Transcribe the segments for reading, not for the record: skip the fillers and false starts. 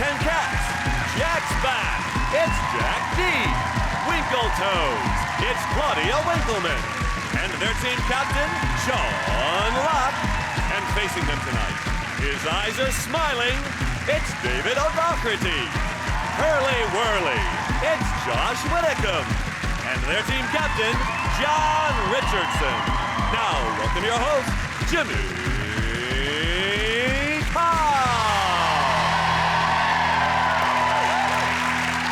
10 Cats. Jack's back. It's Jack D. Winkletoes. It's Claudia Winkleman. And their team captain, Sean Locke. And facing them tonight, his eyes are smiling. It's David O'Doherty. Hurly Whirly. It's Josh Widdicombe. And their team captain, John Richardson. Now, welcome your host, Jimmy Carr.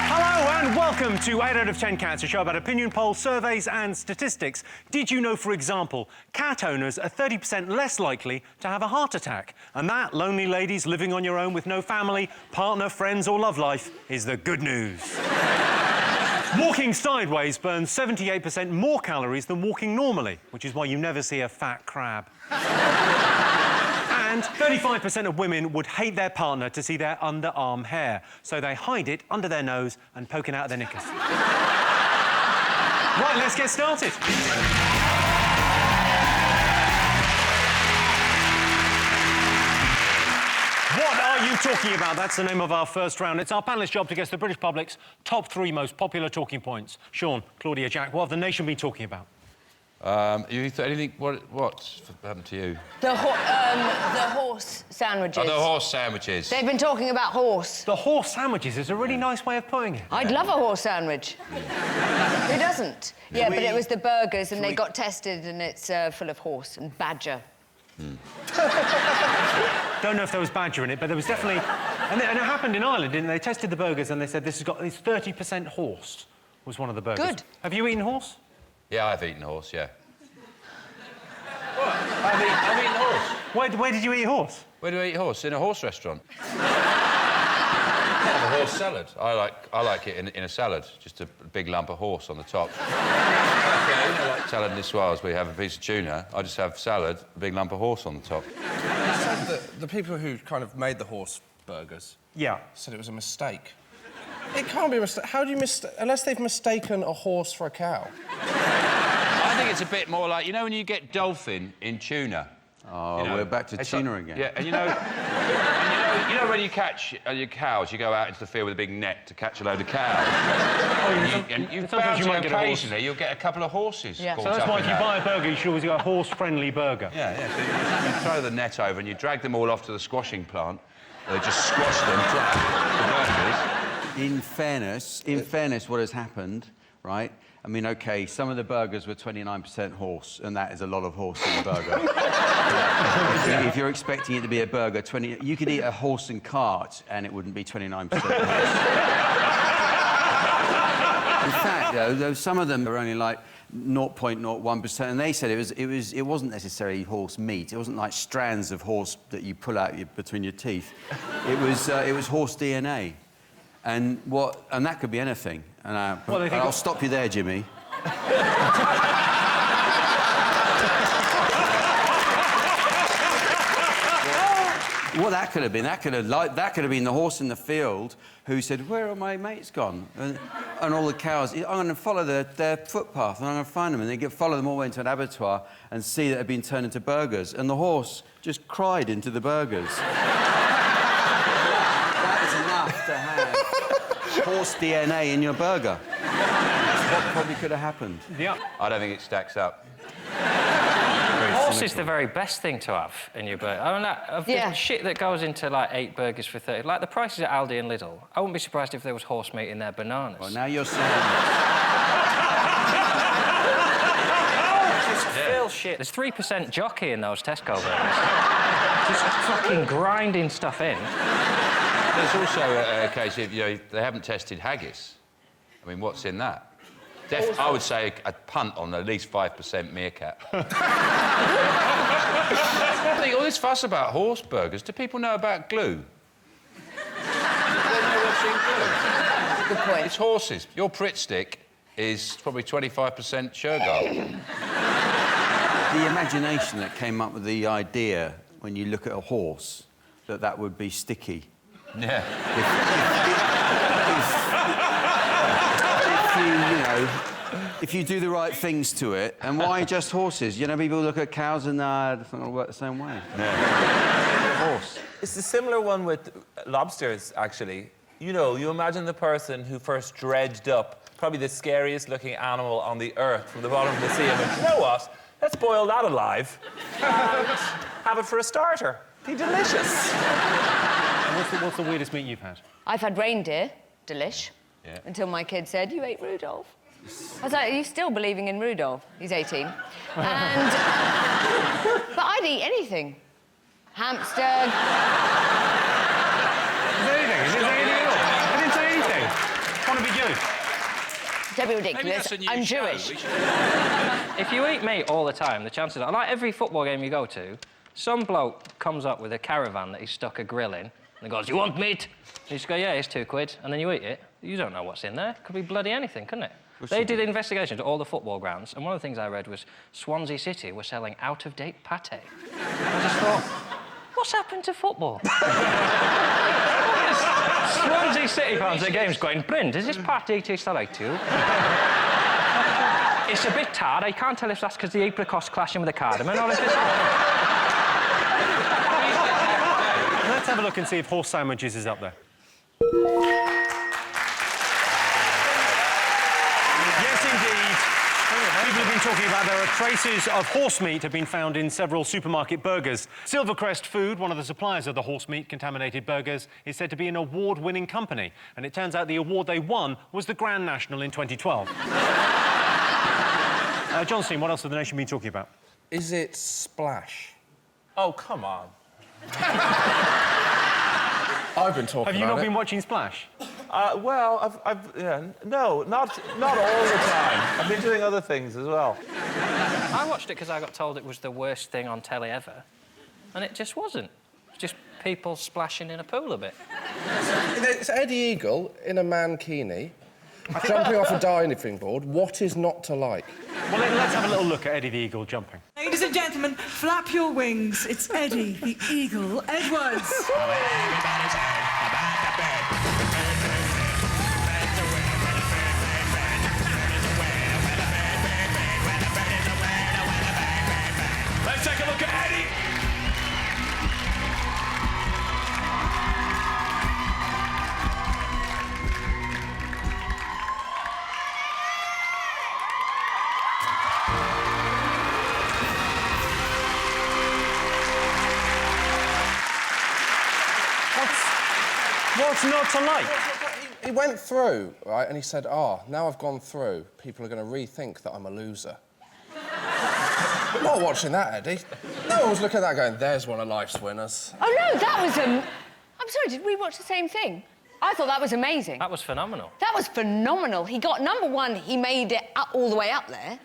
Hello and welcome to 8 out of 10 Cats, a show about opinion polls, surveys and statistics. Did you know, for example, cat owners are 30% less likely to have a heart attack? And that, lonely ladies living on your own with no family, partner, friends or love life, is the good news. Walking sideways burns 78% more calories than walking normally, which is why you never see a fat crab. And 35% of women would hate their partner to see their underarm hair, so they hide it under their nose and poking out of their knickers. Right, let's get started. What are you talking about? That's the name of our first round. It's our panellists' job to guess the British public's top 3 most popular talking points. Sean, Claudia, Jack, what have the nation been talking about? Anything? What's happened to you? The horse sandwiches. Oh, the horse sandwiches. They've been talking about horse. The horse sandwiches is a really nice way of putting it. I'd love a horse sandwich. Who doesn't? Yeah, but it was the burgers and they got tested and it's full of horse and badger. Don't know if there was badger in it, but there was definitely... And it happened in Ireland, didn't they? They tested the burgers and they said this has got... It's 30% horse was one of the burgers. Good. Have you eaten horse? Yeah, I've eaten horse, yeah. What? I've eaten horse. Where did you eat horse? Where do I eat horse? In a horse restaurant. Have a horse salad. I like it in a salad, just a big lump of horse on the top. I like salad niçoise, where you have a piece of tuna. I just have salad, a big lump of horse on the top. You said that the people who kind of made the horse burgers... Yeah. ...said it was a mistake. It can't be a mistake. How do you unless they've mistaken a horse for a cow? I think it's a bit more like, you know when you get dolphin in tuna? Oh, you know, we're back to tuna again. Yeah, and you know when you catch your cows, you go out into the field with a big net to catch a load of cows. and you occasionally you'll get a couple of horses. Yeah. So that's why if you buy a burger, you should always get a horse-friendly burger. Yeah. So you throw the net over and you drag them all off to the squashing plant. They just squash them dry. The burgers. In fairness, what has happened, right? I mean, OK, some of the burgers were 29% horse, and that is a lot of horse in a burger. If you're expecting it to be a burger, you could eat a horse and cart, and it wouldn't be 29% horse. In fact, though, some of them were only like 0.01%, and they said it wasn't necessarily horse meat. It wasn't like strands of horse that you pull out between your teeth. It was horse DNA. And that could be anything. And I'll stop you there, Jimmy. What that could have been, that could have been the horse in the field who said, "Where are my mates gone?" And all the cows, I'm going to follow their footpath and I'm going to find them. And they follow them all the way into an abattoir and see that they've been turned into burgers. And the horse just cried into the burgers. That is enough to have horse DNA in your burger. That's what probably could have happened. Yeah. I don't think it stacks up. Horse is the very best thing to have in your burger. I mean, the shit that goes into, like, 8 burgers for 30... Like, the prices at Aldi and Lidl, I wouldn't be surprised if there was horse meat in their bananas. Well, now you're saying... Just feel shit. There's 3% jockey in those Tesco burgers. Just fucking grinding stuff in. There's also a case of, they haven't tested haggis. I mean, what's in that? I would say a punt on at least 5% meerkat. I think all this fuss about horse burgers, do people know about glue? Do they know what's in glue? Good point. It's horses. Your Pritt stick is probably 25% Shergar. The imagination that came up with the idea, when you look at a horse, that would be sticky. Yeah. If you if you do the right things to it. And why just horses? You know, people look at cows and it's not going to work the same way. Yeah. Horse. It's a similar one with lobsters, actually. You know, you imagine the person who first dredged up probably the scariest looking animal on the earth from the bottom of the sea and went, you know what? Let's boil that alive and have it for a starter. Be delicious. What's the weirdest meat you've had? I've had reindeer, delish, Yeah. until my kid said, you ate Rudolph. I was like, are you still believing in Rudolph? He's 18. And... but I'd eat anything. Hamster. Is there anything? Is there anything at all? I didn't say anything. Want to be good. Don't be ridiculous. I'm Jewish. If you eat meat all the time, the chances are, like every football game you go to, some bloke comes up with a caravan that he's stuck a grill in, and he goes, you want meat? And you just go, yeah, it's £2. And then you eat it. You don't know what's in there. Could be bloody anything, couldn't it? They did investigations at all the football grounds, and one of the things I read was Swansea City were selling out-of-date pate. I just thought, what's happened to football? Swansea City fans at games going, Bryn, does this pate taste like to you? It's a bit tart. I can't tell if that's because the apricot's clashing with the cardamom or if it's... Let's have a look and see if horse sandwiches is up there. Yes, indeed. People have been talking about there are traces of horse meat have been found in several supermarket burgers. Silvercrest Food, one of the suppliers of the horse meat-contaminated burgers, is said to be an award-winning company. And it turns out the award they won was the Grand National in 2012. John Steen, what else have the nation been talking about? Is it Splash? Oh, come on. I've been talking about it. Have you not been watching Splash? Well, no, not all the time. I've been doing other things as well. I watched it because I got told it was the worst thing on telly ever, and it just wasn't. It's just people splashing in a pool a bit. It's Eddie Eagle in a mankini, jumping off a diving board. What is not to like? Well, let's have a little look at Eddie the Eagle jumping. Ladies and gentlemen, flap your wings. It's Eddie the Eagle Edwards. Let's take a look at Eddie. What's not to like? He went through, right, and he said, now I've gone through, people are going to rethink that I'm a loser. I'm not watching that, Eddie. No one was looking at that going, there's one of life's winners. Oh, no, that was... I'm sorry, did we watch the same thing? I thought that was amazing. That was phenomenal. That was phenomenal. He got, number one, he made it up, all the way up there,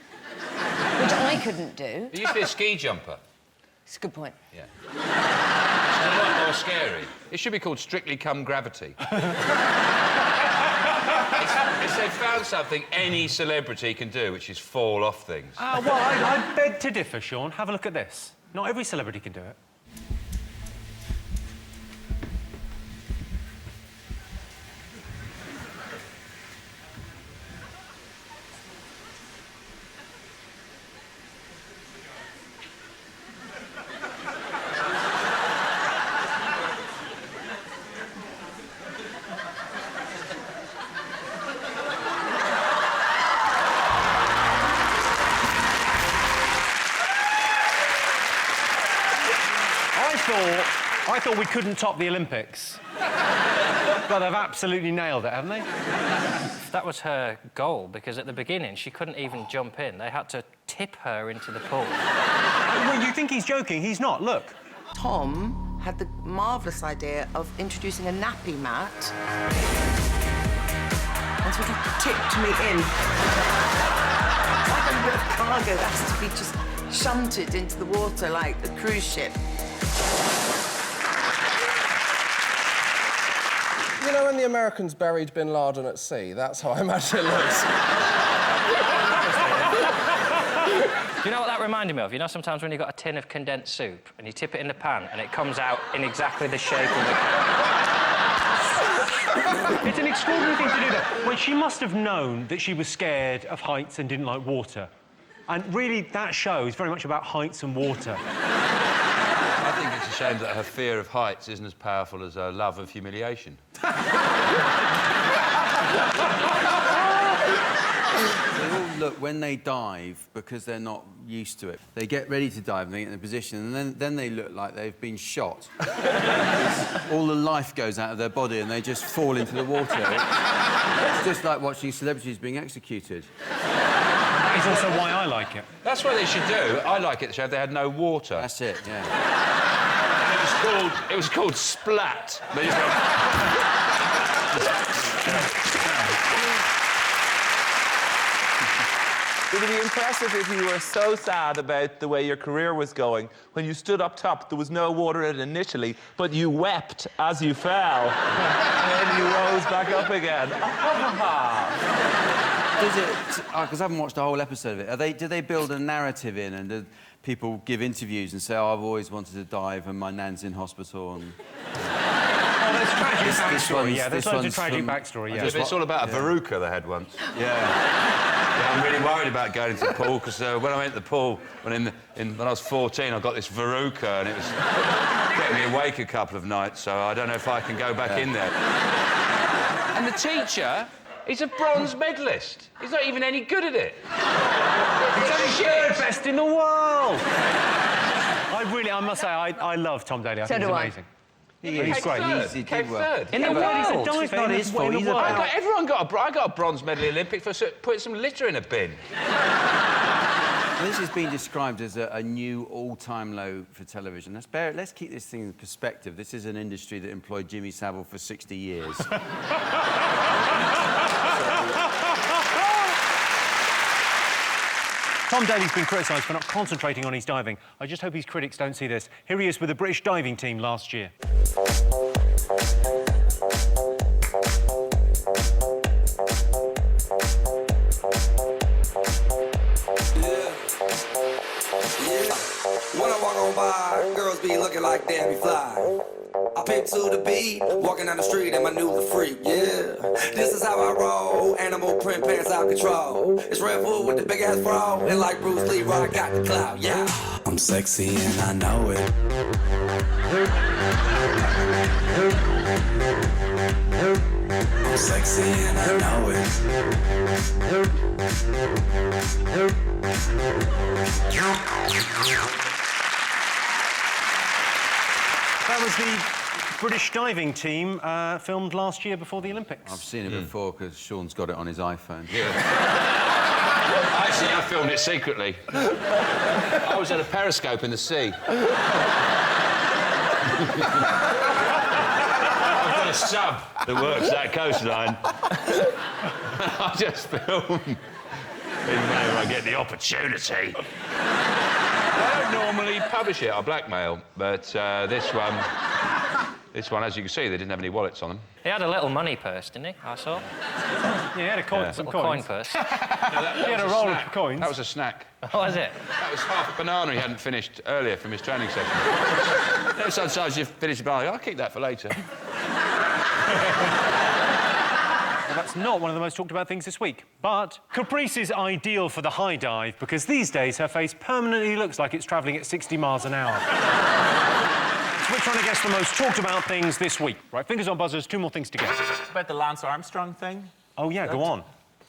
which I couldn't do. He used to be a ski jumper. It's a good point. Yeah. It's a lot more scary. It should be called Strictly Come Gravity. It's they found something any celebrity can do, which is fall off things. Well, I beg to differ, Sean. Have a look at this. Not every celebrity can do it. I thought we couldn't top the Olympics. But they've absolutely nailed it, haven't they? That was her goal, because at the beginning, she couldn't even jump in. They had to tip her into the pool. Well, you think he's joking? He's not. Look. Tom had the marvellous idea of introducing a nappy mat and sort of tipped me in. It's like a bit of cargo that has to be just shunted into the water like a cruise ship. You know when the Americans buried Bin Laden at sea? That's how I imagine it looks. Do you know what that reminded me of? You know, sometimes when you've got a tin of condensed soup and you tip it in the pan and it comes out in exactly the shape of the can. It's an extraordinary thing to do that. Well, she must have known that she was scared of heights and didn't like water. And really, that show is very much about heights and water. I think it's a shame that her fear of heights isn't as powerful as her love of humiliation. They all look, when they dive, because they're not used to it, they get ready to dive and they get in a position, and then they look like they've been shot. All the life goes out of their body and they just fall into the water. It's just like watching celebrities being executed. That is also why I like it. That's what they should do. I like it, the show, they had no water. That's it, yeah. It was called Splat. They just went... It would be impressive if you were so sad about the way your career was going. When you stood up top, there was no water in it initially, but you wept as you fell. And then you rose back up again. Does it... Because I haven't watched the whole episode of it. Do they build a narrative in, and do people give interviews and say, oh, I've always wanted to dive and my nan's in hospital and... Oh, there's tragic backstory, yeah. There's loads of tragic backstory, yeah. It's all about a verruca they had once. Yeah. Yeah, I'm really worried about going into the pool, because when I went to the pool, when I was 14, I got this verruca, and it was getting me awake a couple of nights, so I don't know if I can go back in there. And the teacher, he's a bronze medalist. He's not even any good at it. He's only third best in the world! I must say, I love Tom Daley. I think he's amazing. He's great. He did well. In the world, It's not his fault. Everyone got a bronze medal Olympic for putting some litter in a bin. This has been described as a new all-time low for television. Let's keep this thing in perspective. This is an industry that employed Jimmy Savile for 60 years. Tom Daley's been criticised for not concentrating on his diving. I just hope his critics don't see this. Here he is with the British diving team last year. When I walk on by, girls be looking like Debbie Fly. I pimp to the beat, walking down the street and my new the freak, yeah. This is how I roll, animal print pants out control. It's Red Bull with the big ass bra, and like Bruce Lee, I got the clout, yeah. I'm sexy and I know it. I'm sexy and I know it. That was the British diving team filmed last year before the Olympics. I've seen it before because Sean's got it on his iPhone. Yeah. Actually, I filmed it secretly. I was at a periscope in the sea. I've got a sub that works that coastline. I just film whenever I get the opportunity. I don't normally publish it, I blackmail, but this one, as you can see, they didn't have any wallets on them. He had a little money purse, didn't he? I saw. Yeah, he had a coin, some little coins. coin purse. He had a roll of coins. That was a snack. Oh, was it? That was half a banana he hadn't finished earlier from his training session. Sometimes you finish a banana, I'll keep that for later. Well, that's not one of the most talked about things this week. But Caprice is ideal for the high dive because these days her face permanently looks like it's travelling at 60 miles an hour. So we're trying to guess the most talked about things this week. Right, fingers on buzzers, 2 more things to guess. About the Lance Armstrong thing? Oh, yeah, go on.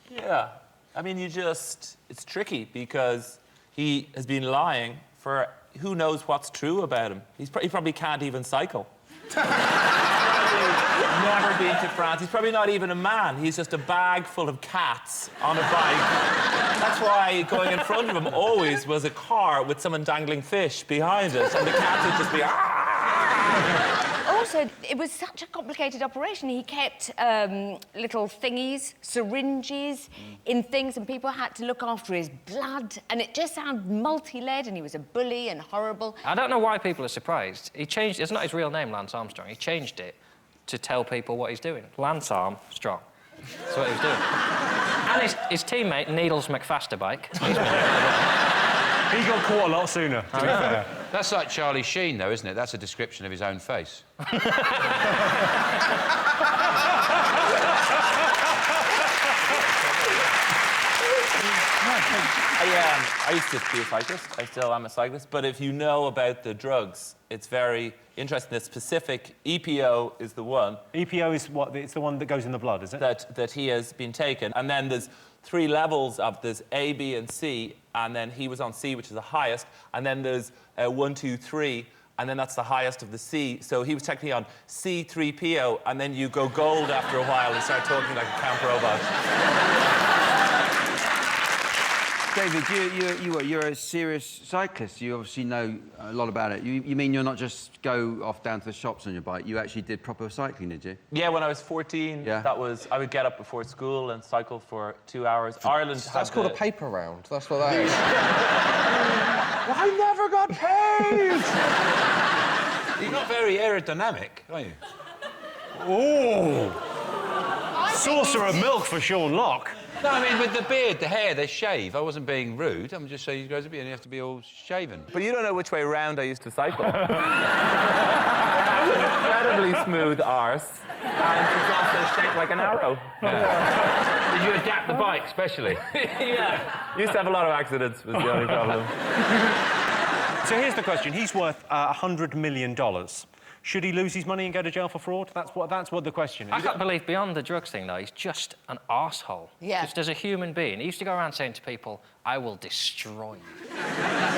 Yeah. I mean, it's tricky because he has been lying for who knows what's true about him. He probably can't even cycle. Never been to France. He's probably not even a man. He's just a bag full of cats on a bike. That's why going in front of him always was a car with someone dangling fish behind it, and the cats would just be... Also, it was such a complicated operation. He kept little thingies, syringes in things, and people had to look after his blood, and it just sounded multi-led, and he was a bully and horrible. I don't know why people are surprised. He changed... It's not his real name, Lance Armstrong. He changed it to tell people what he's doing. Lance Armstrong. That's what he was doing. And his teammate, Needles McFasterbike. He got caught a lot sooner, to be fair. That's like Charlie Sheen, though, isn't it? That's a description of his own face. I used to be a cyclist. I still am a cyclist. But if you know about the drugs, it's very interesting. The specific EPO is the one. EPO is what? It's the one that goes in the blood, is it? That he has been taken. And then there's 3 levels of there's A, B, and C. And then he was on C, which is the highest. And then there's 1, 2, 3. And then that's the highest of the C. So he was technically on C3PO. And then you go gold after a while and start talking like a camp robot. David, you're a serious cyclist. You obviously know a lot about it. You mean you're not just go off down to the shops on your bike? You actually did proper cycling, did you? Yeah, when I was 14, that was... I would get up before school and cycle for 2 hours. Ireland had That's called a paper round. That's what that is. Well, I never got paid! You're not very aerodynamic, are you? Oh! Saucer of milk for Sean Locke. No, I mean, with the beard, the hair, they shave. I wasn't being rude. I'm just saying you guys are being... You have to be all shaven. But you don't know which way round I used to cycle. I have an incredibly smooth arse, and it's also shaped like an arrow. Yeah. Did you adapt the bike, especially? Yeah. Used to have a lot of accidents, was the only problem. So here's the question. He's worth $100 million. Should he lose his money and go to jail for fraud? That's what the question is. I can't believe, beyond the drugs thing, though, he's just an arsehole. Yeah. Just as a human being. He used to go around saying to people, I will destroy you.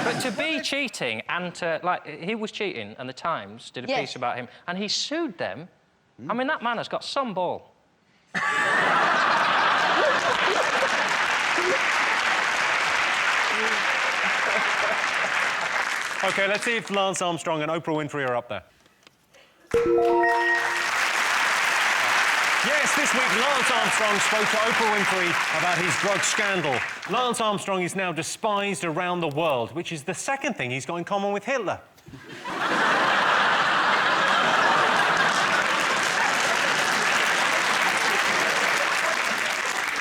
But to be cheating and to... Like, he was cheating, and the Times did a piece about him, and he sued them. I mean, that man has got some ball. OK, let's see if Lance Armstrong and Oprah Winfrey are up there. Yes, this week Lance Armstrong spoke to Oprah Winfrey about his drug scandal. Lance Armstrong is now despised around the world, which is the second thing he's got in common with Hitler.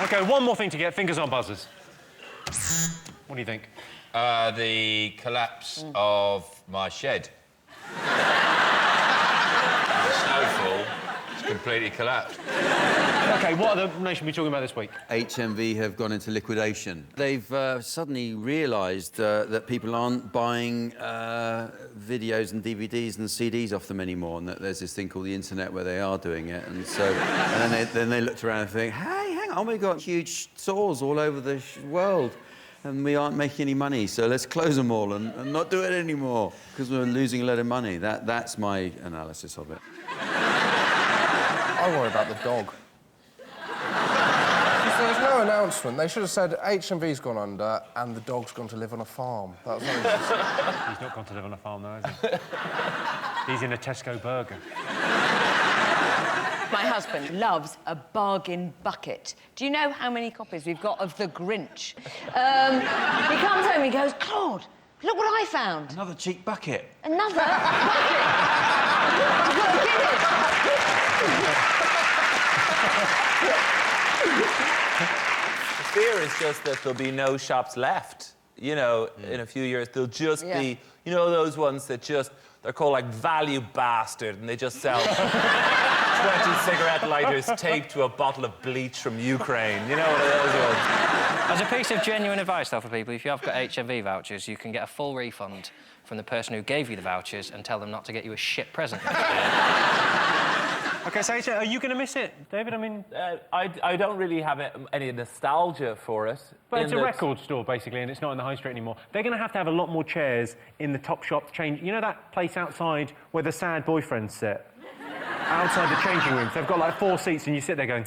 OK, one more thing to get fingers on buzzers. What do you think? The collapse of my shed. The snowfall has completely collapsed. OK, what other nation are we talking about this week? HMV have gone into liquidation. They've suddenly realised that people aren't buying videos and DVDs and CDs off them anymore, and that there's this thing called the internet where they are doing it. And so, and then they looked around and think, hey, hang on, we've got huge stores all over the world, and we aren't making any money, so let's close them all and not do it anymore, because we're losing a lot of money. That's my analysis of it. I worry about the dog. There's no announcement. They should have said HMV's gone under and the dog's gone to live on a farm. That was He's not gone to live on a farm, though, has he? He's in a Tesco burger. My husband loves a bargain bucket. Do you know how many copies we've got of The Grinch? He comes home, he goes, Claude, look what I found. Another cheap bucket. Another bucket. I've got a Guinness. The fear is just that there'll be no shops left. You know, in a few years, there'll just be, you know, those ones that just, they're called like Value Bastard, and they just sell 20 cigarette lighters taped to a bottle of bleach from Ukraine. You know what those ones? As a piece of genuine advice, though, for people, if you have got HMV vouchers, you can get a full refund from the person who gave you the vouchers and tell them not to get you a shit present. OK, so are you going to miss it, David? I mean... I don't really have any nostalgia for it. But it's a record store, basically, and it's not in the high street anymore. They're going to have a lot more chairs in the Topshop change... You know that place outside where the sad boyfriends sit? Outside the changing rooms. They've got, like, 4 seats, and you sit there going...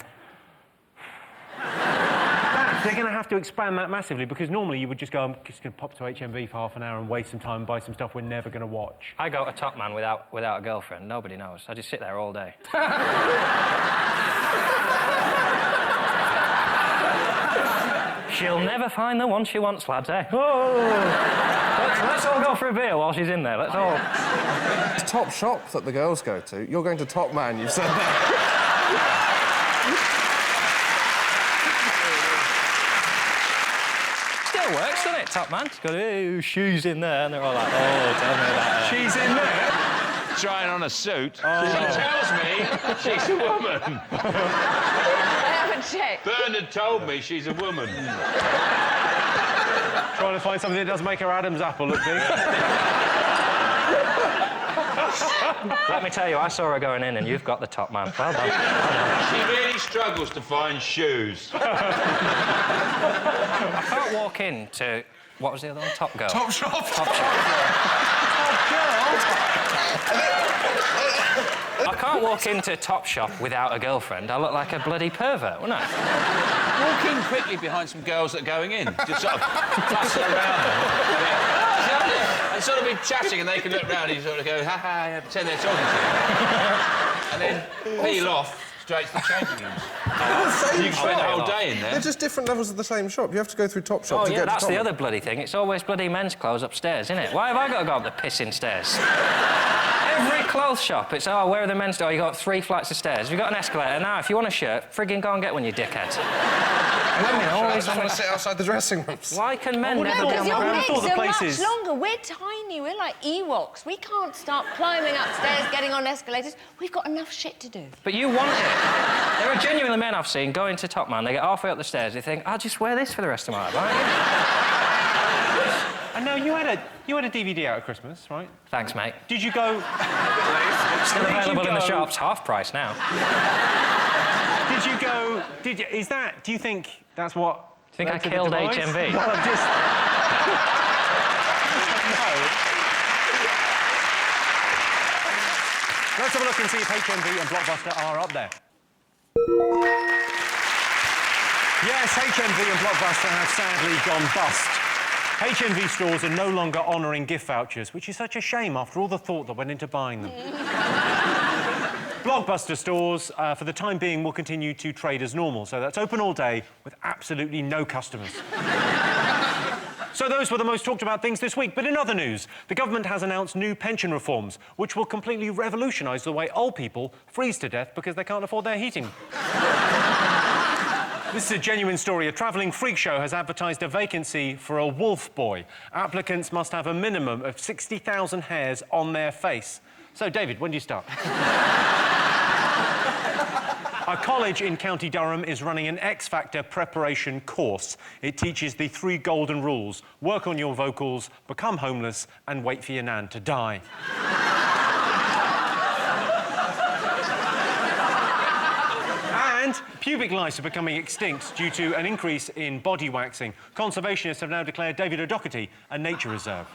They're going to have to expand that massively, because normally you would just go, I'm just going to pop to HMV for half an hour and waste some time and buy some stuff we're never going to watch. I go to Top Man without a girlfriend. Nobody knows. I just sit there all day. She'll never find the one she wants, lads, eh? Oh! Let's all go for a beer while she's in there. Let's all... It's Top Shop that the girls go to. You're going to Top Man, you said that. Still works, doesn't it? right, top man. She's got, oh, shoes in there. And they're all like, oh, tell me about it. She's in there. Trying on a suit. She tells me she's a woman. I haven't checked. Bernard told me she's a woman. Trying to find something that does make her Adam's apple look big. Let me tell you, I saw her going in and you've got the top man. Well done. She really struggles to find shoes. I can't walk into... What was the other one? Top Girl. Top Shop. Top Shop. I can't walk into Top Shop without a girlfriend. I look like a bloody pervert, wouldn't I? Walk in quickly behind some girls that are going in. Just sort of fussing around them. And sort of be chatting and they can look round and you sort of go, ha ha, yeah, pretend they're talking to you. And then peel off straight to the changing rooms. You can spend the whole day in there. They're just different levels of the same shop. You have to go through Top Shop Oh, to yeah, get to that's Top the Shop. other bloody thing. It's always bloody men's clothes upstairs, isn't it? Why have I got to go up the pissing stairs? Every clothes shop, it's, oh, where are the men's... Oh, you got 3 flights of stairs. Have you got an escalator? Now, if you want a shirt, friggin' go and get one, you dickhead. Women always I want to sit outside the dressing rooms. Why can men never No, be on because the your ground? legs thought the are places- much longer. We're tiny. We're like Ewoks. We can't start climbing upstairs, getting on escalators. We've got enough shit to do. But you want it. There are genuinely men I've seen go into Top Man, they get halfway up the stairs, they think, I'll just wear this for the rest of my life, right? I know you had a DVD out at Christmas, right? Thanks, mate. Did you go... Still available in the shops, half price now. Did you go... Is that... Do you think that's what... Do you think I led to the killed demise? HMV? Well, I'm just... Let's have a look and see if HMV and Blockbuster are up there. Yes, HMV and Blockbuster have sadly gone bust. HMV stores are no longer honouring gift vouchers, which is such a shame after all the thought that went into buying them. Blockbuster stores, for the time being, will continue to trade as normal, so that's open all day with absolutely no customers. So those were the most talked about things this week. But in other news, the government has announced new pension reforms, which will completely revolutionise the way old people freeze to death because they can't afford their heating. This is a genuine story. A travelling freak show has advertised a vacancy for a wolf boy. Applicants must have a minimum of 60,000 hairs on their face. So, David, when do you start? A college in County Durham is running an X Factor preparation course. It teaches the 3 golden rules: work on your vocals, become homeless, and wait for your nan to die. And pubic lice are becoming extinct due to an increase in body waxing. Conservationists have now declared David O'Doherty a nature reserve.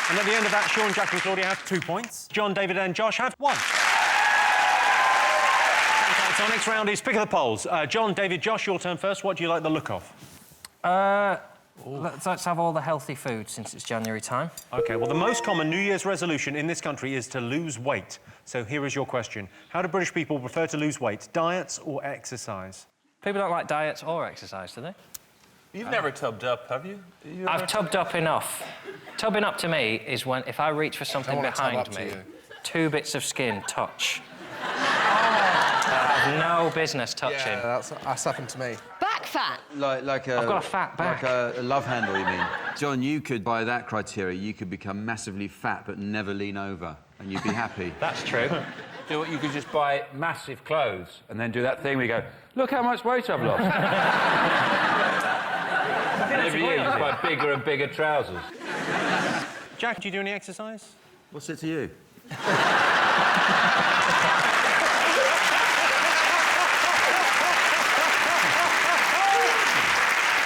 And at the end of that, Sean, Jack and Claudia have 2 points. John, David and Josh have 1. Okay, so our next round is pick of the polls. John, David, Josh, your turn first. What do you like the look of? Let's have all the healthy food since it's January time. OK, well, the most common New Year's resolution in this country is to lose weight. So here is your question. How do British people prefer to lose weight, diets or exercise? People don't like diets or exercise, do they? You've never tubbed up, have you? I've tubbed up enough. Tubbing up to me is when, if I reach for something behind me, 2 bits of skin touch. I have no business touching. Yeah, that's happened to me. Back fat. Like a... I've got a fat back. Like a love handle, you mean? John, you could, by that criteria, you could become massively fat but never lean over, and you'd be happy. That's true. Do what you could just buy massive clothes and then do that thing where you go, look how much weight I've lost. And every year you just buy bigger and bigger trousers. Jack, do you do any exercise? What's it to you?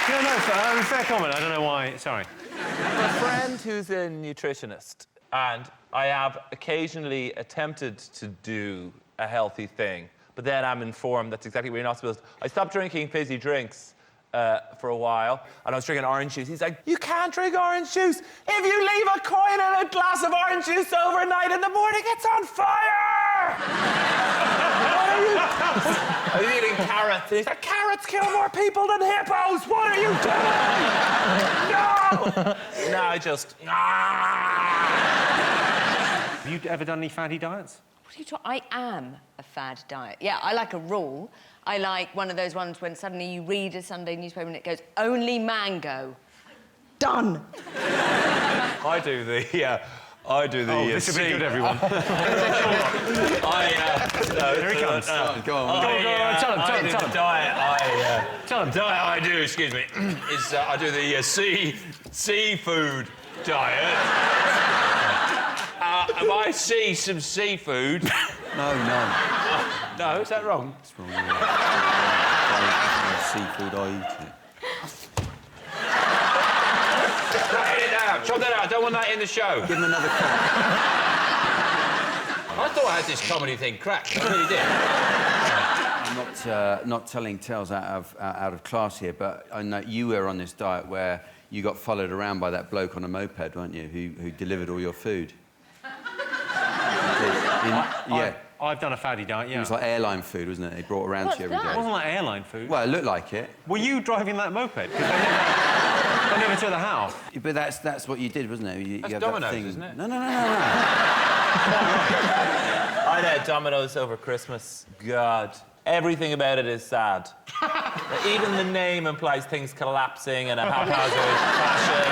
No, fair comment. I don't know why. Sorry. I have a friend who's a nutritionist, and I have occasionally attempted to do a healthy thing, but then I'm informed that's exactly what you're not supposed to. I stopped drinking fizzy drinks for a while, and I was drinking orange juice. He's like, you can't drink orange juice. If you leave a coin in a glass of orange juice overnight, in the morning it's on fire! What are you... Are you eating carrots? He's like, carrots kill more people than hippos! What are you doing? No! No, I just... Have you ever done any fatty diets? What are you talking? I am a fad diet. Yeah, I like a rule. I like one of those ones when suddenly you read a Sunday newspaper and it goes, only mango. Done. I do the. This will be good, everyone. No, Here he comes. Go on. Tell him. Diet I do, excuse me, is I do the seafood diet. If I see some seafood... No. No, is that wrong? It's wrong, yeah. Seafood, I eat it. Chop that out. I don't want that in the show. Give him another crack. I thought I had this comedy thing cracked. I really did. I'm not telling tales out of class here, but I know you were on this diet where you got followed around by that bloke on a moped, weren't you, who delivered all your food? I've done a faddy diet, yeah. It was like airline food, wasn't it? They brought around to you every day. It wasn't like airline food. Well, it looked like it. Were you driving that moped? Because they never took the house. But that's what you did, wasn't it? You That's had Domino's, that thing. isn't it? No. I had Domino's over Christmas. God, everything about it is sad. Even the name implies things collapsing in a haphazard fashion.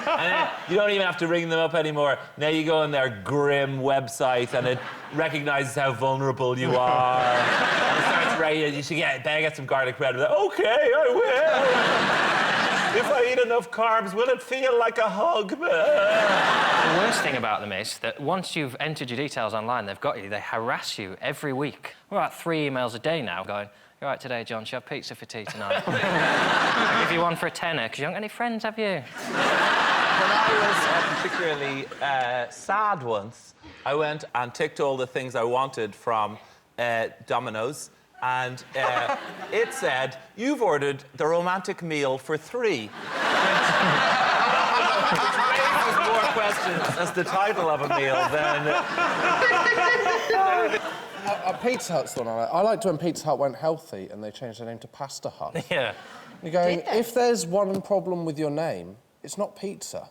And you don't even have to ring them up anymore. Now you go on their grim website and it recognises how vulnerable you are. And it starts writing, you should get some garlic bread. Like, OK, I will. If I eat enough carbs, will it feel like a hug? The worst thing about them is that once you've entered your details online, they've got you, they harass you every week. We're about 3 emails a day now going, "You all right today, John? Should I have pizza for tea tonight?" "I'll give you one for a tenner, because you haven't got any friends, have you?" When I was particularly sad once, I went and ticked all the things I wanted from Domino's, and it said, "You've ordered the romantic meal for 3." Which raises more questions as the title of a meal than... Pizza Hut's the one I like. I liked when Pizza Hut went healthy and they changed their name to Pasta Hut. Yeah. You're going, if there's one problem with your name, it's not pizza.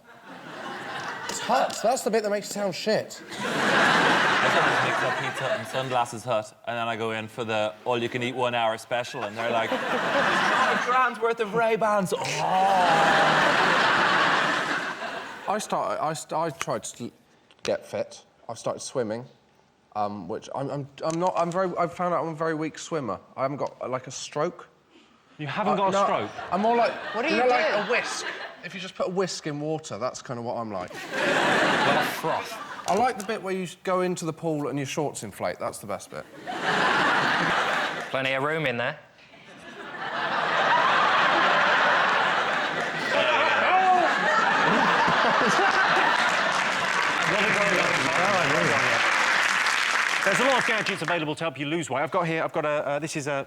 It's Hut. That's the bit that makes it sound shit. I sometimes mix up Pizza Hut and Sunglasses Hut, and then I go in for the all-you-can-eat 1 hour special, and they're like, £5 worth of Ray-Bans. Oh. I tried to get fit. I started swimming, which I'm not. I've found out I'm a very weak swimmer. I haven't got like a stroke. You haven't got a stroke? I'm more like... What do you know, do? like a whisk. If you just put a whisk in water, that's kind of what I'm like. Well, froth. I like the bit where you go into the pool and your shorts inflate. That's the best bit. Plenty of room in there. There's a lot of gadgets available to help you lose weight. I've got a this is a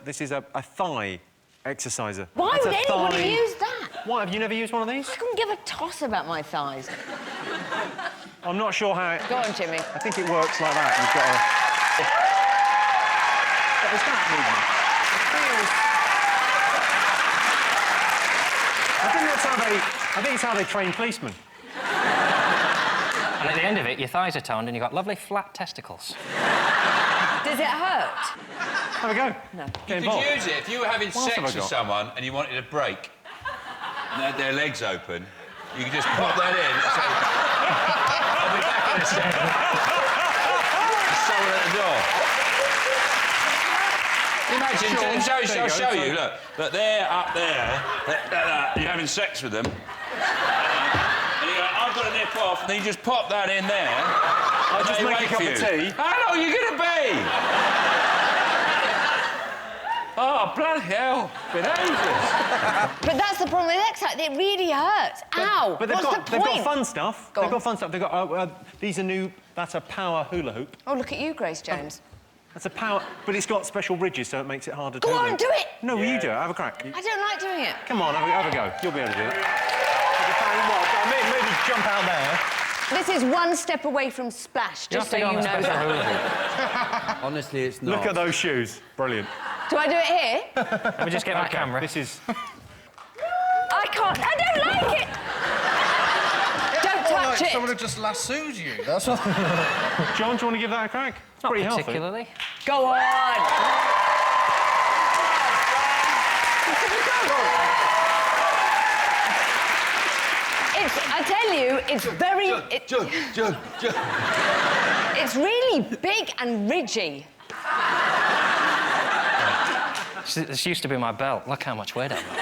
thigh exerciser. Why That's would a anybody thigh... use that? Why, have you never used one of these? I couldn't give a toss about my thighs. I'm not sure how it... Go on, Jimmy. I think it works like that. You've got a... What was that movement? I think it's how they train policemen. And at the end of it, your thighs are toned and you've got lovely flat testicles. Does it hurt? Have a go. No. You could use it if you were having sex with someone and you wanted a break and they had their legs open, you could just pop that in and say, "I'll be back in a second." Just someone at the door. Imagine, I'll show you, look, they're up there, you're having sex with them. And you go, "I've got to nip off," and then you just pop that in there. I'll just make a cup of tea. How long are you going to be? Oh, bloody hell. Been ages. But that's the problem with exercise. It really hurts. Ow! But What's the point? they've got fun stuff. Go on. They've got fun stuff. They've got... these are new... That's a power hula hoop. Oh, look at you, Grace Jones. That's a power... But it's got special ridges, so it makes it harder to... Go on, do it! No, you do it. Have a crack. I don't like doing it. Come on, have a go. You'll be able to do it. Maybe jump out there. This is one step away from splash, just so you know that. Honestly, it's not. Look at those shoes. Brilliant. Do I do it here? Let me just get my camera. This is... I can't. I don't like it. Don't touch it. someone had just lassoed you. That's what... John, do you want to give that a crack? It's Not pretty healthy. particularly. Go on! I tell you, it's very... John. It's really big and ridgy. This used to be my belt. Look how much weight I've got.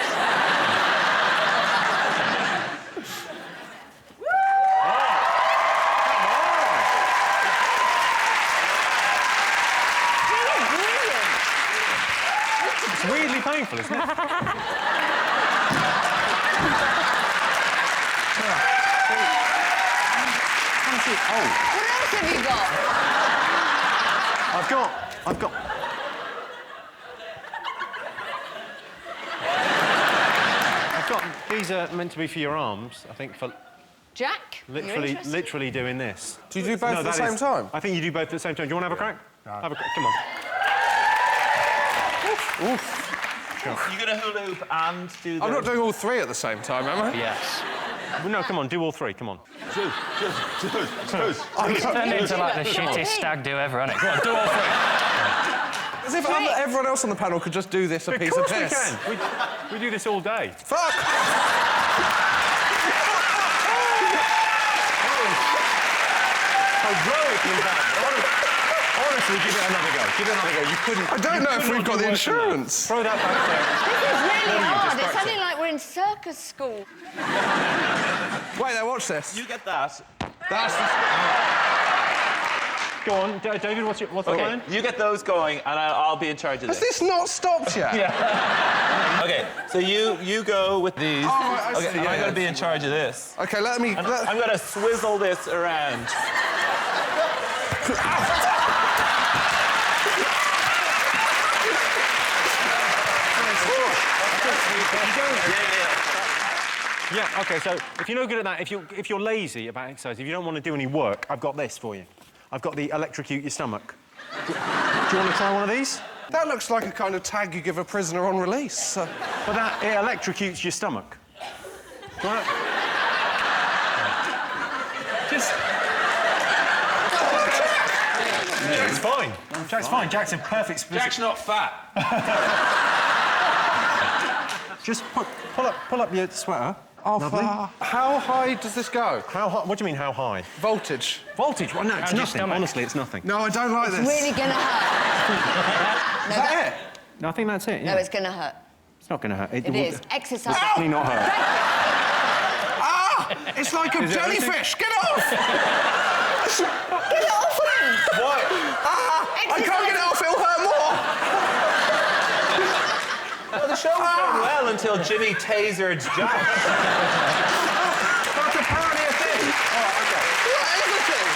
It's weirdly painful, isn't it? What else have you got? I've got... These are meant to be for your arms, I think, for... Jack, Literally doing this. Do you do both at the same time? I think you do both at the same time. Do you want to have a crack? No. Have a crack, come on. Oof. You're going to hula hoop and do the... I'm not doing all three at the same time, am I? Yes. Well, no, come on, do all three, come on. It's turned into like the shittest stag do ever, hasn't it? Go on, do all three. As if everyone else on the panel could just do this a piece of piss. Of course we can. We do this all day. Fuck! Honestly, give it another go. Give it another go. You couldn't... I don't know if we've got the insurance. Throw that back there. This is really hard. It's practice. sounding like we're in circus school. Wait there, watch this. You get that. That's... Go on, David, what's the plan? You get those going, and I'll be in charge of Has this. this not stopped yet? Yeah. OK, so you go with these. Oh, right, I see, I'm yeah, going to be in charge of this. OK, let me... I'm going to swizzle this around. Yeah, OK, so if you're no good at that, if you're lazy about exercise, if you don't want to do any work, I've got this for you. I've got the electrocute your stomach. Do you want to try one of these? That looks like a kind of tag you give a prisoner on release. But it electrocutes your stomach. Do you want to... Just... Jack's fine. Jack's fine. Jack's in perfect... Jack's not fat. Just pull up your sweater. Oh, Lovely. How high does this go? How high? What do you mean, how high? Voltage. Voltage? Well, no, it's your nothing. stomach? Honestly, it's nothing. No, I don't like this. Really gonna hurt. Is that it? No, I think that's it, yeah. No, it's gonna hurt. It's not going to hurt. It is. Exercise. Will definitely not hurt. Ah! It's like a jellyfish! Get off! Get it off him! What? Ah! I can't get it off, it'll hurt more! Well, the show was going well until Jimmy tasered Jack. That's apparently a thing. All right, OK. What is the thing?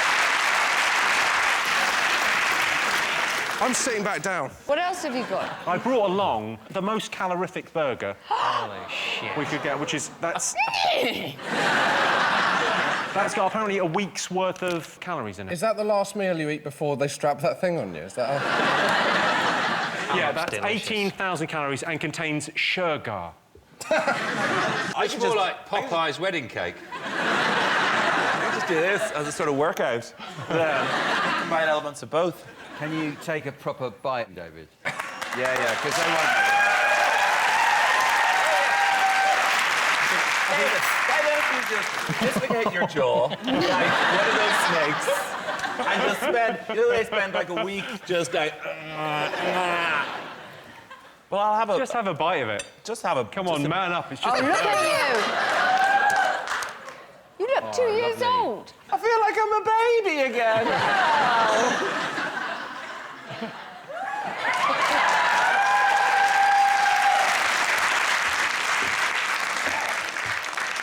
I'm sitting back down. What else have you got? I brought along the most calorific burger Holy shit. we could get, which is... That's got apparently a week's worth of calories in it. Is that the last meal you eat before they strap that thing on you? Is that... Yeah, that's delicious. 18,000 calories and contains sugar. It's more like Popeye's wedding cake. I just do this as a sort of workout. Combine elements of both. Can you take a proper bite, David? Yeah, because they won't... Why don't you just dislocate your jaw like one of those snakes and just spend, they spend like a week just like... Well, I'll have a... Just have a bite of it. Just have a... Come on, man up. It's just... Oh, look at you! You look 2 years old. I feel like I'm a baby again.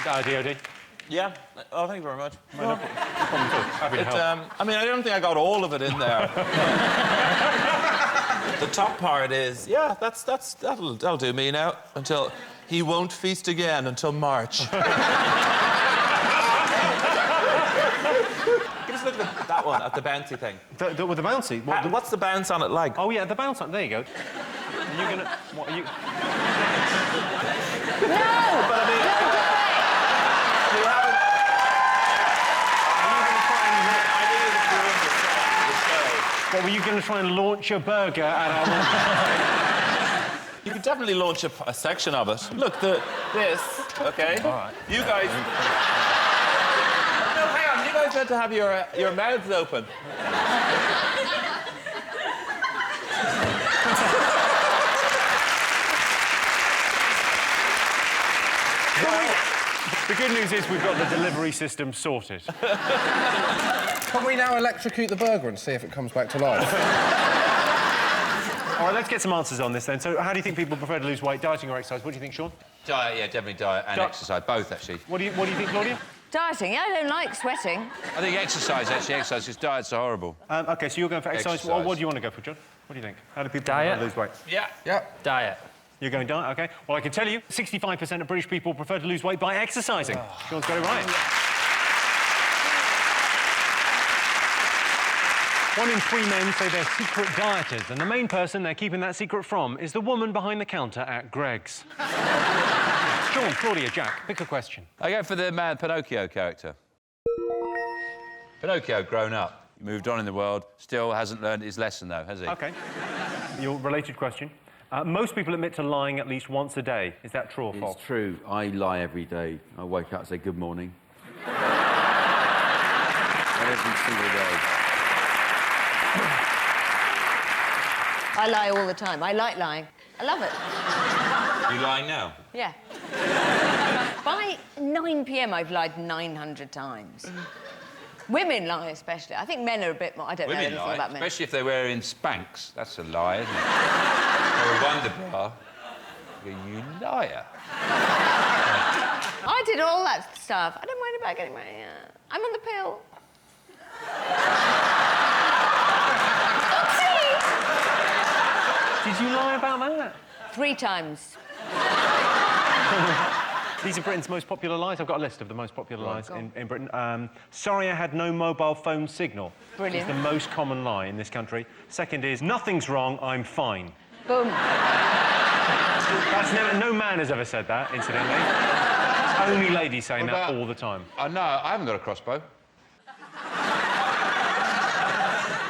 DOD. Yeah. Oh, thank you very much. No problem at all. Happy to help. I mean, I don't think I got all of it in there. The top part is, yeah, that'll do me now until he won't feast again until March. Give us a look at that one, at the bouncy thing. With the bouncy? What's the bounce on it like? Oh, yeah, the bounce on... There you go. Are you going to... What are you... No! But I mean, Don't do it! you haven't... going to try and launch a burger at our... You could definitely launch a section of it. Look, this, OK? All right. You guys... No, hang on. You guys meant to have your mouths open. The good news is we've got the delivery system sorted. Can we now electrocute the burger and see if it comes back to life? All right, let's get some answers on this then. So how do you think people prefer to lose weight, dieting or exercise? What do you think, Sean? Diet, yeah, definitely diet and exercise, both, actually. What do you think, Claudia? Dieting. I don't like sweating. I think exercise, because diets are horrible. OK, so you're going for exercise. What do you want to go for, John? What do you think? How do people prefer to lose weight? Yeah. Diet. You're going diet, OK. Well, I can tell you, 65% of British people prefer to lose weight by exercising. Sean's got it right. 1 in 3 men say they're secret dieters, and the main person they're keeping that secret from is the woman behind the counter at Greg's. Sean, Claudia, Jack, pick a question. I go for the mad Pinocchio character. Pinocchio, grown up, moved on in the world, still hasn't learned his lesson, though, has he? OK. Your related question. Most people admit to lying at least once a day. Is that true or false? It's true. I lie every day. I wake up and say good morning. Every single day. I lie all the time. I like lying. I love it. You lying now? Yeah. By 9 p.m, I've lied 900 times. Women lie, especially. I think men are a bit more... I don't know anything about men. Especially if they're wearing Spanx. That's a lie, isn't it? Or a Wonder Bra. You liar. I did all that stuff. I don't mind about getting my... I'm on the pill. Did you lie about that? 3 times. These are Britain's most popular lies. I've got a list of the most popular lies in Britain. Sorry I had no mobile phone signal. Brilliant. It's the most common lie in this country. Second is, nothing's wrong, I'm fine. Boom. That's no man has ever said that, incidentally. It's only ladies saying that all the time. No, I haven't got a crossbow.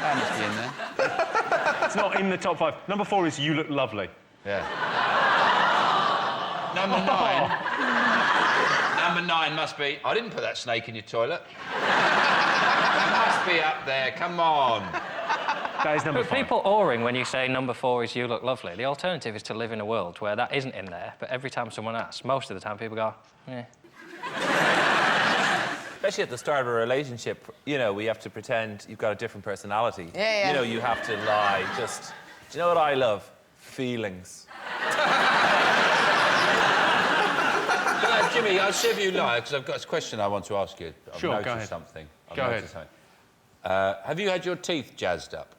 That must be in there. It's not in the top 5. Number 4 is you look lovely. Yeah. Number 9. Number 9 must be... I didn't put that snake in your toilet. It must be up there, come on. That is number 5. People awing when you say number 4 is you look lovely. The alternative is to live in a world where that isn't in there, but every time someone asks, most of the time people go, yeah. Especially at the start of a relationship, you know, we have to pretend you've got a different personality. Yeah. You know, you have to lie. Just... Do you know what I love? Feelings. Jimmy, I'll see if you lie, because I've got a question I want to ask you. I've Sure, noticed go ahead. something. Go ahead. Have you had your teeth jazzed up?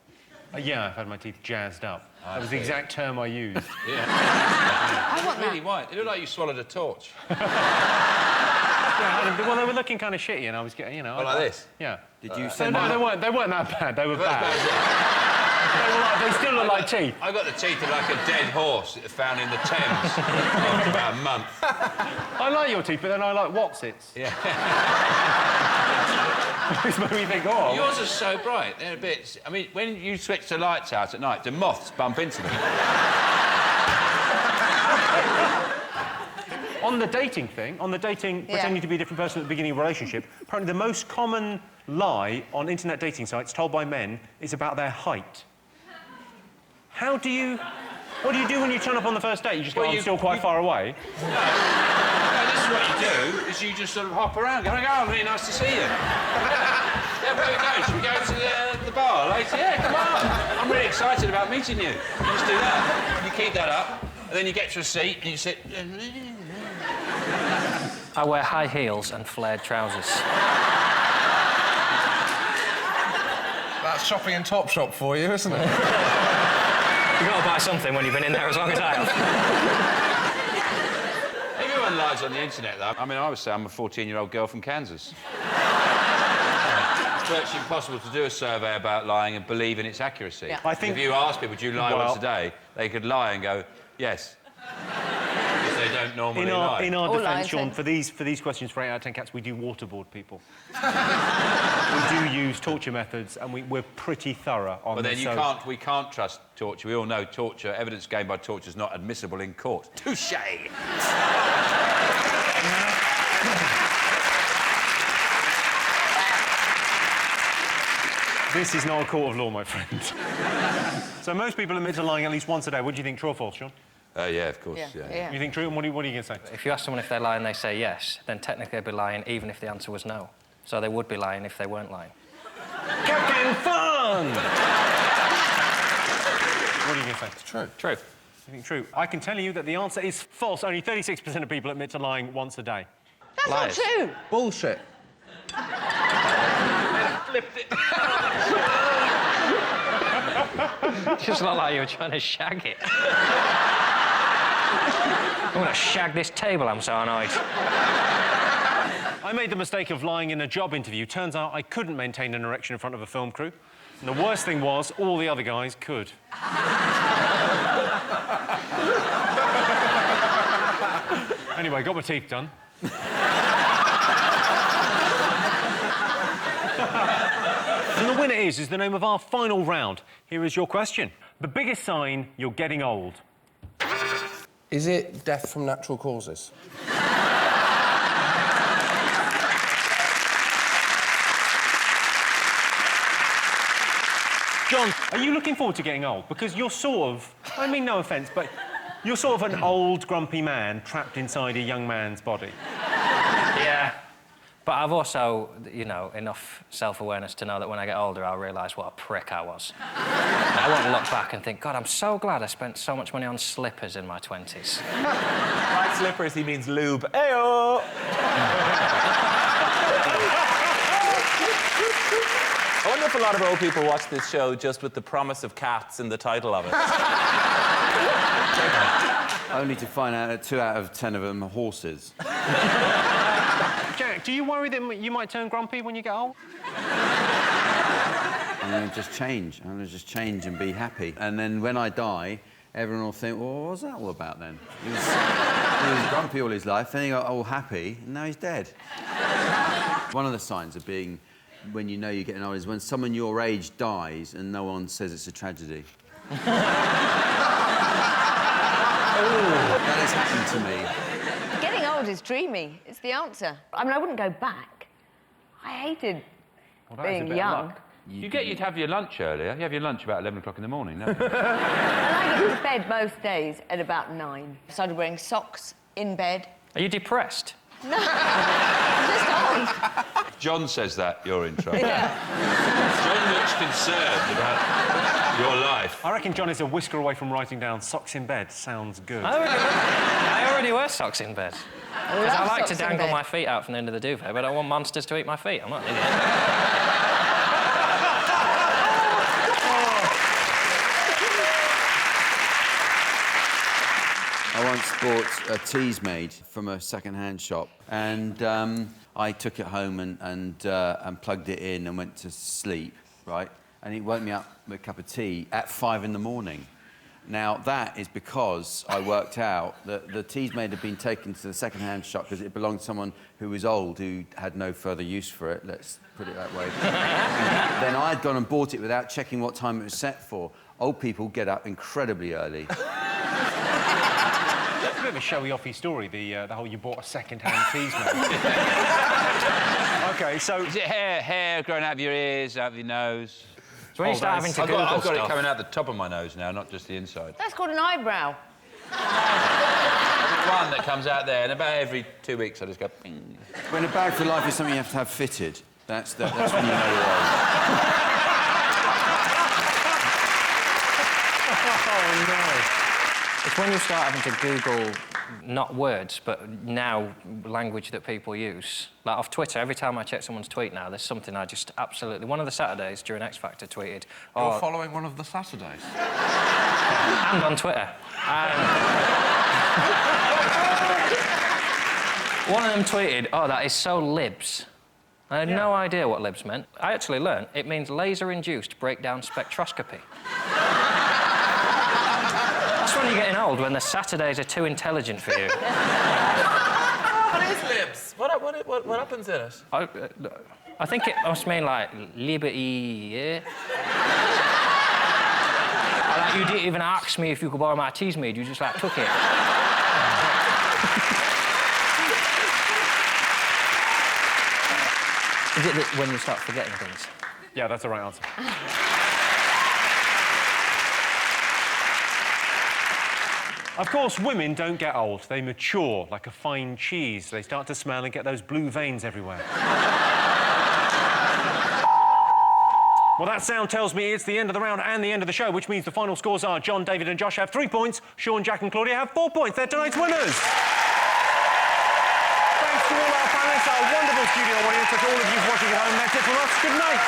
Yeah, I've had my teeth jazzed up. That was the exact term I used. Yeah. I want Really that. white. It looked like you swallowed a torch. Yeah, well, they were looking kind of shitty, and I was getting, you know... Oh, like this? Yeah. Did you So, send no, them... they weren't that bad. They were bad. Bad. They still look like teeth. I got the teeth of like a dead horse found in the Thames after about a month. I like your teeth, but then I like Watsits. Yeah. Which made me think, oh... Yours are so bright. They're a bit... I mean, when you switch the lights out at night, do moths bump into them? On the dating thing, pretending to be a different person at the beginning of a relationship, apparently the most common lie on internet dating sites told by men is about their height. What do you do when you turn up on the first date? You just go, I'm still quite far away? No, this is what you do, is you just sort of hop around, going, oh, really nice to see you. Yeah, where are we going? Should we go to the bar later? Yeah, come on. I'm really excited about meeting you. Just do that. You keep that up, and then you get to a seat, and you sit... I wear high heels and flared trousers. That's shopping in Topshop for you, isn't it? You've got to buy something when you've been in there as long as I have. Everyone lies on the internet, though. I mean, I would say I'm a 14-year-old girl from Kansas. It's virtually impossible to do a survey about lying and believe in its accuracy. Yeah. I think... If you ask people, do you lie once a day, they could lie and go, yes. Because they don't don't normally lie. In our Or defence, lying, Sean, so- for these questions for 8 out of 10 cats, we do waterboard people. We do use torture methods, and we're pretty thorough on But then this. we can't trust torture. We all know torture, evidence gained by torture is not admissible in court. Touché! This is not a court of law, my friend. So most people admit to lying at least once a day. What do you think, true or false, Sean? Yeah, of course, You think true? And what are you going to say? If you ask someone if they lie and they say yes, then technically they'd be lying even if the answer was no. So they would be lying if they weren't lying. Captain Fun! What are you going to say? It's true. True. You think true? I can tell you that the answer is false. Only 36% of people admit to lying once a day. That's Lies. not true. Bullshit. Flipped it. Just looked like you were trying to shag it. I'm going to shag this table, I'm so annoyed. I made the mistake of lying in a job interview. Turns out I couldn't maintain an erection in front of a film crew. And the worst thing was, all the other guys could. Anyway, got my teeth done. And the winner is the name of our final round. Here is your question. The biggest sign you're getting old. Is it death from natural causes? John, are you looking forward to getting old? Because you're sort of, I mean no offence, but you're sort of an old, grumpy man trapped inside a young man's body. Yeah. But I've also, you know, enough self-awareness to know that when I get older, I'll realise what a prick I was. I won't look back and think, God, I'm so glad I spent so much money on slippers in my 20s. By slippers, he means lube. Ayo! I wonder if a lot of old people watch this show just with the promise of cats in the title of it. Only to find out that 2 out of 10 of them are horses. Jack, do you worry that you might turn grumpy when you get old? I'm going to just change. I'm going to just change and be happy. And then when I die, everyone will think, well, what was that all about then? He was grumpy all his life, then he got all happy, and now he's dead. One of the signs of being, when you know you're getting old, is when someone your age dies and no one says it's a tragedy. That has happened to me. Getting old is dreamy. It's the answer. I mean, I wouldn't go back. I hated being young. You'd have your lunch earlier. You have your lunch about 11 o'clock in the morning, don't you? And I get to bed most days at about 9. I started wearing socks in bed. Are you depressed? No, I'm just old. John says that, you're in trouble. Yeah. John looks concerned about your life. I reckon John is a whisker away from writing down socks in bed. Sounds good. I already wear socks in bed. Because I like to socks in dangle bed. my feet out from the end of the duvet, but I don't want monsters to eat my feet. I'm not an idiot. I once bought a teas made from a second-hand shop, and I took it home and plugged it in and went to sleep, right? And it woke me up with a cup of tea at 5 in the morning. Now, that is because I worked out that the teas made had been taken to the second-hand shop because it belonged to someone who was old, who had no further use for it, let's put it that way. Then I'd gone and bought it without checking what time it was set for. Old people get up incredibly early. It's a bit of a showy-offy story, the whole you bought a second-hand teas made. OK, so... Is it hair growing out of your ears, out of your nose? So when you start having to Google I've got stuff... it coming out the top of my nose now, not just the inside. That's called an eyebrow. One that comes out there, and about every 2 weeks I just go... Bing. When a bag for life is something you have to have fitted, that's when you know you're old. Oh, no. It's when you start having to Google, not words, but now language that people use. Like off Twitter, every time I check someone's tweet now, there's something I just absolutely... One of the Saturdays during X Factor tweeted... You're following one of the Saturdays? And on Twitter. One of them tweeted, oh, that is so libs. I had no idea what libs meant. I actually learned it means laser-induced breakdown spectroscopy. I when you're getting old, when the Saturdays are too intelligent for you. What is libs? What happens in it? I think it must mean, like, liberty, yeah? Like, you didn't even ask me if you could borrow my teas made, you just, like, took it. Is it that when you start forgetting things? Yeah, that's the right answer. Of course, women don't get old. They mature like a fine cheese. They start to smell and get those blue veins everywhere. Well, that sound tells me it's the end of the round and the end of the show, which means the final scores are John, David and Josh have 3 points, Sean, Jack and Claudia have 4 points. They're tonight's winners. Thanks to all our panellists, our wonderful studio audience, and to all of you watching at home. That's it from us. Good night.